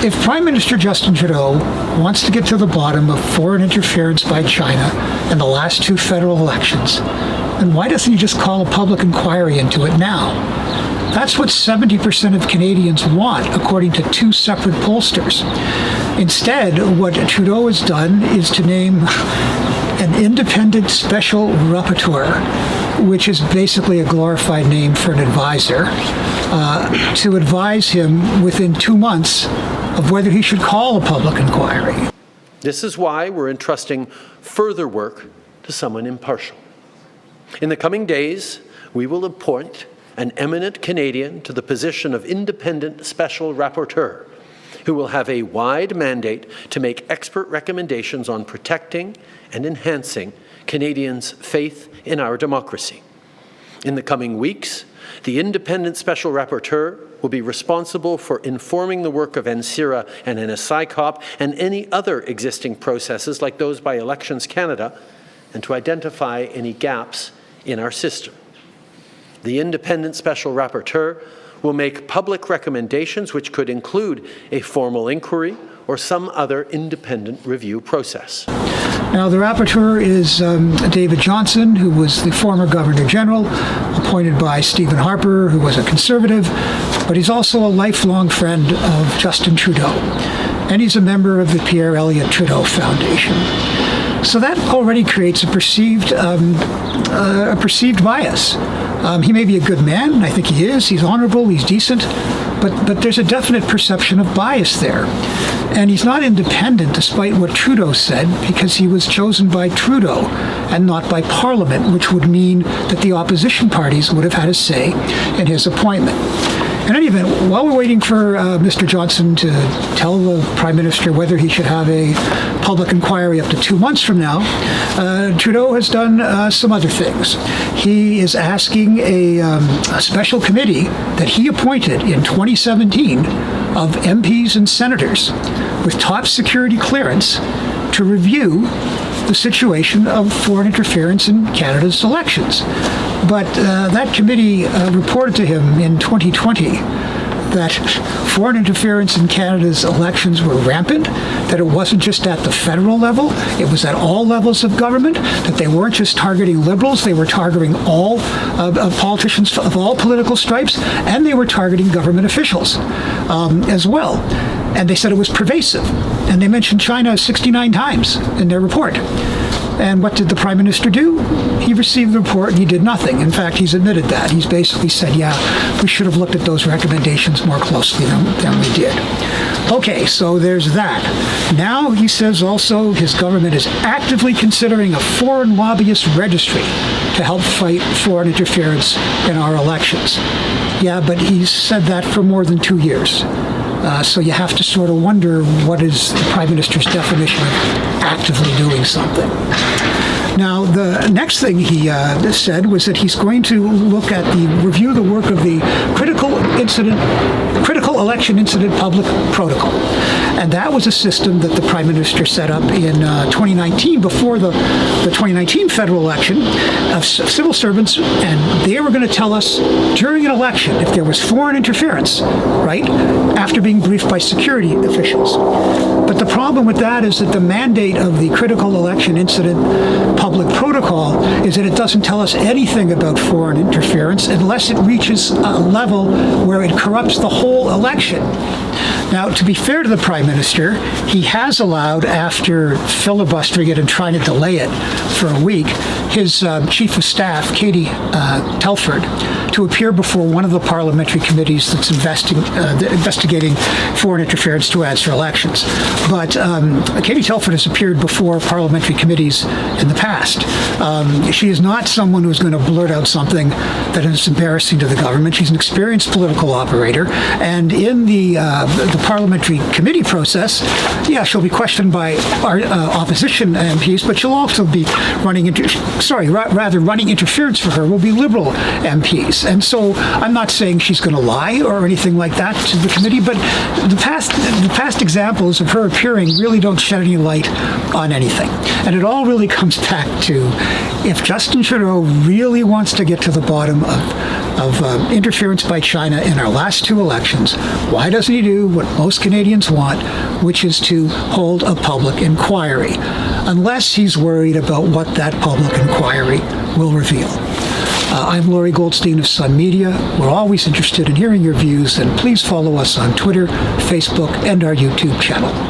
if Prime Minister Justin Trudeau wants to get to the bottom of foreign interference by China in the last two federal elections, then why doesn't he just call a public inquiry into it now? That's what 70% of Canadians want, according to two separate pollsters. Instead, what Trudeau has done is to name an independent special rapporteur, which is basically a glorified name for an advisor, to advise him within 2 months of whether he should call a public inquiry. This is why we're entrusting further work to someone impartial. In the coming days, we will appoint an eminent Canadian to the position of independent special rapporteur, who will have a wide mandate to make expert recommendations on protecting and enhancing Canadians' faith in our democracy. In the coming weeks, the independent special rapporteur will be responsible for informing the work of NSIRA and NSICOP and any other existing processes like those by Elections Canada, and to identify any gaps in our system. The independent special rapporteur will make public recommendations which could include a formal inquiry or some other independent review process. Now, the rapporteur is David Johnston, who was the former Governor General, appointed by Stephen Harper, who was a Conservative, but he's also a lifelong friend of Justin Trudeau, and he's a member of the Pierre Elliott Trudeau Foundation. So that already creates a perceived bias. He may be a good man, I think he is, he's honorable, he's decent, but there's a definite perception of bias there. And he's not independent, despite what Trudeau said, because he was chosen by Trudeau and not by Parliament, which would mean that the opposition parties would have had a say in his appointment. In any event, while we're waiting for Mr. Johnston to tell the Prime Minister whether he should have a public inquiry up to 2 months from now, Trudeau has done some other things. He is asking a special committee that he appointed in 2017 of MPs and senators with top security clearance to review the situation of foreign interference in Canada's elections. But that committee reported to him in 2020 that foreign interference in Canada's elections were rampant, that it wasn't just at the federal level, it was at all levels of government, that they weren't just targeting Liberals, they were targeting all politicians of all political stripes, and they were targeting government officials as well. And they said it was pervasive. And they mentioned China 69 times in their report. And what did the Prime Minister do? He received the report and he did nothing. In fact, he's admitted that. He's basically said, yeah, we should have looked at those recommendations more closely than we did. Okay, so there's that. Now he says also his government is actively considering a foreign lobbyist registry to help fight foreign interference in our elections. Yeah, but he's said that for more than 2 years. So you have to sort of wonder what is the Prime Minister's definition of actively doing something. Now, the next thing he said was that he's going to review the work of the critical election incident public protocol. And that was a system that the Prime Minister set up in 2019, before the 2019 federal election, of civil servants, and they were going to tell us during an election if there was foreign interference, right, after being briefed by security officials. But the problem with that is that the mandate of the critical election incident public protocol is that it doesn't tell us anything about foreign interference unless it reaches a level where it corrupts the whole election. Now, to be fair to the Prime Minister, he has allowed, after filibustering it and trying to delay it for a week, his Chief of Staff, Katie Telford, to appear before one of the parliamentary committees that's investigating foreign interference to answer elections. But Katie Telford has appeared before parliamentary committees in the past. She is not someone who's going to blurt out something that is embarrassing to the government. She's an experienced political operator, and in the parliamentary committee process, Yeah, she'll be questioned by our opposition MPs, but she'll also be running interference for her will be Liberal MPs. And so I'm not saying she's going to lie or anything like that to the committee, but the past examples of her appearing really don't shed any light on anything. And it all really comes back to, if Justin Trudeau really wants to get to the bottom of interference by China in our last two elections, why doesn't he do what most Canadians want, which is to hold a public inquiry, unless he's worried about what that public inquiry will reveal. I'm Lorrie Goldstein of Sun Media. We're always interested in hearing your views, and please follow us on Twitter, Facebook, and our YouTube channel.